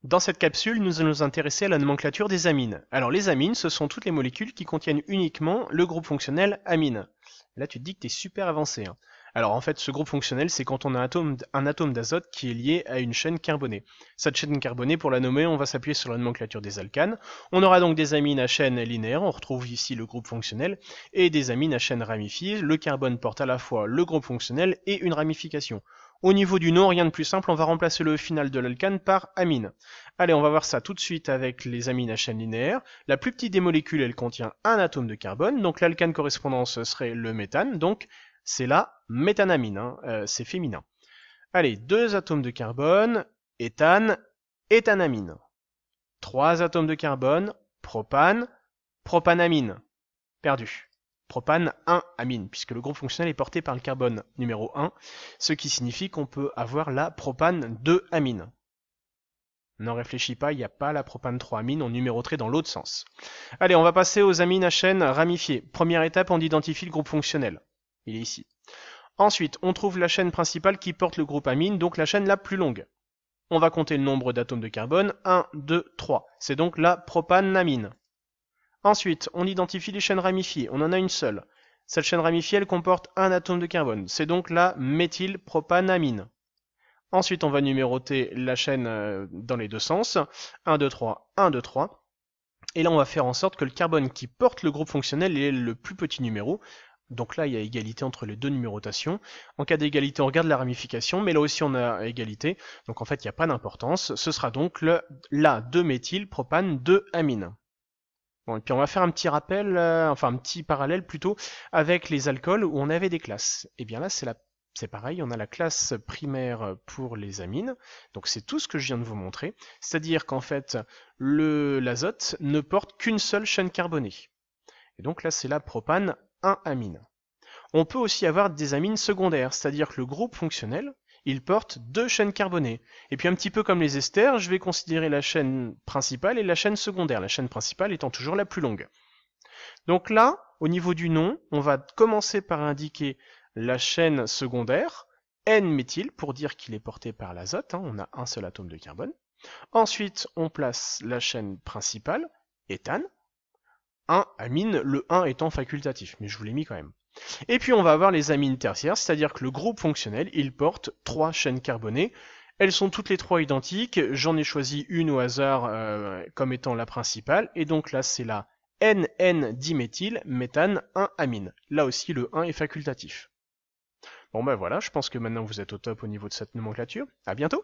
Dans cette capsule, nous allons nous intéresser à la nomenclature des amines. Alors les amines, ce sont toutes les molécules qui contiennent uniquement le groupe fonctionnel amine. Là, tu te dis que tu es super avancé. Alors en fait, ce groupe fonctionnel, c'est quand on a un atome d'azote qui est lié à une chaîne carbonée. Cette chaîne carbonée, pour la nommer, on va s'appuyer sur la nomenclature des alcanes. On aura donc des amines à chaîne linéaire, on retrouve ici le groupe fonctionnel, et des amines à chaîne ramifiée. Le carbone porte à la fois le groupe fonctionnel et une ramification. Au niveau du nom, rien de plus simple, on va remplacer le final de l'alcane par amine. Allez, on va voir ça tout de suite avec les amines à chaîne linéaire. La plus petite des molécules, elle contient un atome de carbone, donc l'alcane correspondant ce serait le méthane, donc c'est la méthanamine, c'est féminin. Allez, 2 atomes de carbone, éthane, éthanamine. 3 atomes de carbone, propane, propanamine. Perdu. Propane 1 amine, puisque le groupe fonctionnel est porté par le carbone numéro 1, ce qui signifie qu'on peut avoir la propane 2 amine. N'en réfléchis pas, il n'y a pas la propane 3 amine, on numéroterait dans l'autre sens. Allez, on va passer aux amines à chaîne ramifiées. Première étape, on identifie le groupe fonctionnel. Il est ici. Ensuite, on trouve la chaîne principale qui porte le groupe amine, donc la chaîne la plus longue. On va compter le nombre d'atomes de carbone, 1, 2, 3. C'est donc la propanamine. Ensuite, on identifie les chaînes ramifiées, on en a une seule. Cette chaîne ramifiée, elle comporte un atome de carbone, c'est donc la méthylpropanamine. Ensuite, on va numéroter la chaîne dans les deux sens, 1, 2, 3, 1, 2, 3. Et là, on va faire en sorte que le carbone qui porte le groupe fonctionnel est le plus petit numéro. Donc là, il y a égalité entre les deux numérotations. En cas d'égalité, on regarde la ramification, mais là aussi, on a égalité. Donc en fait, il n'y a pas d'importance. Ce sera donc la 2-méthylpropane 2-amine. Bon, et puis on va faire un petit rappel, enfin un petit parallèle plutôt, avec les alcools où on avait des classes. Et bien là, c'est pareil, on a la classe primaire pour les amines, donc c'est tout ce que je viens de vous montrer, c'est-à-dire qu'en fait, l'azote ne porte qu'une seule chaîne carbonée. Et donc là, c'est la propane 1-amine. On peut aussi avoir des amines secondaires, c'est-à-dire que le groupe fonctionnel, il porte 2 chaînes carbonées. Et puis un petit peu comme les esters, je vais considérer la chaîne principale et la chaîne secondaire, la chaîne principale étant toujours la plus longue. Donc là, au niveau du nom, on va commencer par indiquer la chaîne secondaire, N-méthyle, pour dire qu'il est porté par l'azote, on a un seul atome de carbone. Ensuite, on place la chaîne principale, éthane, 1-amine, le 1 étant facultatif, mais je vous l'ai mis quand même. Et puis on va avoir les amines tertiaires, c'est-à-dire que le groupe fonctionnel, il porte 3 chaînes carbonées. Elles sont toutes les 3 identiques, j'en ai choisi une au hasard comme étant la principale, et donc là c'est la NN-diméthyle, méthane 1-amine. Là aussi le 1 est facultatif. Bon ben voilà, je pense que maintenant vous êtes au top au niveau de cette nomenclature. À bientôt!